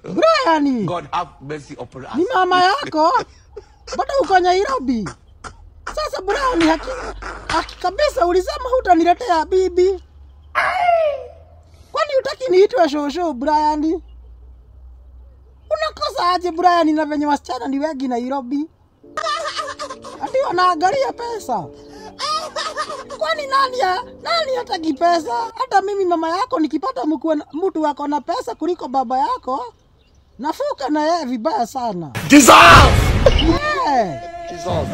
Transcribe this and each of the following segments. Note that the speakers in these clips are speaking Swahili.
Brian, God have mercy upon us. ni mama yako bado uko Nairobi. Sasa Brian, haki kabisa ulisema hutaniletea bibi. Kwani hutaki niitwe shosho Brian? Unakosa aje Brian na venye wasichana ni wengi Nairobi? Ati wanaangalia pesa. Kwani nani hataki pesa? Hata mimi mama yako nikipata mtu wako na pesa kuliko baba yako, nafuka na yeye vibaya sana. Dissolve! Yeah. Dissolve.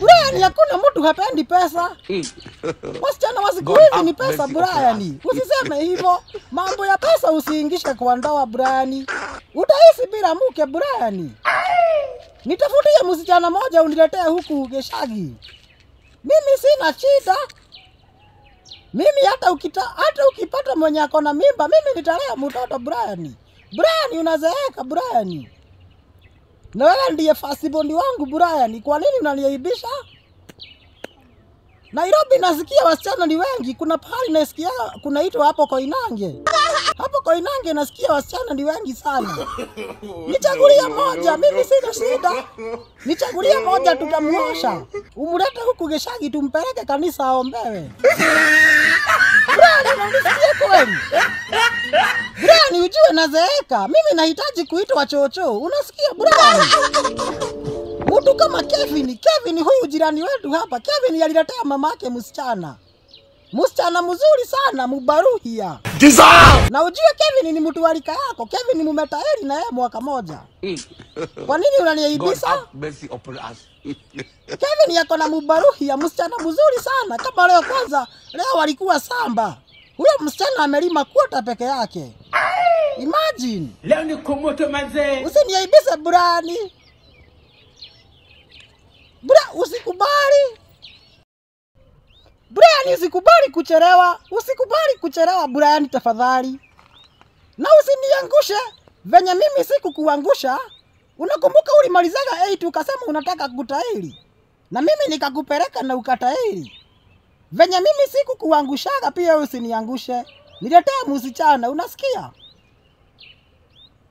Brian, hakuna mtu hapendi pesa. Wasichana wa siku hizi ni pesa Brian. Usiseme hivyo. Mambo ya pesa usiingishe kwa ndoa Brian. Utaishi bila mke Brian. Nitafutie msichana moja uniletee huku Geshagi. Mimi sina shida. Mimi hata ukipata mwenye ako na mimba, mimi nitalea mtoto Brian. Brian, unazeeka Brian. Na wewe ndiye firstborn wangu Brian. Kwa nini unaniaibisha? Nairobi nasikia wasichana ni wengi. Kuna pahali nasikia kunaitwa hapo Koinange. Hapo Koinange nasikia wasichana ni wengi sana. Nichagulie moja, mimi sina shida. Nichagulie moja tutamuosha. Umulete huku Geshagi tumpeleke kanisa aombewe. Brian, unanisikia kweli? Brian, ujue nazeeka. Mimi nahitaji kuitwa chocho. Unasikia Brian? Mtu kama Kevin huyu jirani wetu hapa. Kevin aliletea mamake msichana. Msichana mzuri sana, Mubaruhia. Na ujue Kevin ni mtu wa rika yako. Kevin mumetaeli na yeye mwaka moja. Kwa nini unaniaibisha? Kevin yako na Mubaruhia, msichana mzuri sana. Kama leo kwanza, leo walikuwa samba. Huyo msichana amelima kwota peke yake. Imagine. Leo ni kumoto manze. Usiniaibishe Brian. Usikubali. Brian, usikubali kuchelewa. Usikubali kuchelewa Brian tafadhali. Na usiniangushe venye mimi sikukuangusha. Unakumbuka ulimalizaga 8 ukasema unataka kutahiri. Na mimi nikakupeleka na ukatahiri. Venye mimi sikukuangushaga pia usiniangushe. Niletee msichana, unasikia?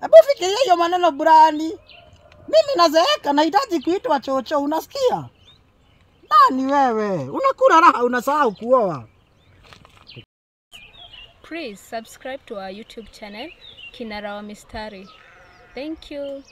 Hebu fikiria hiyo maneno Brian. Mimi nazeeka nahitaji kuitwa chocho, unasikia? Nani wewe? Unakula raha unasahau kuoa. Please subscribe to our YouTube channel Kinara wa Mistari. Thank you.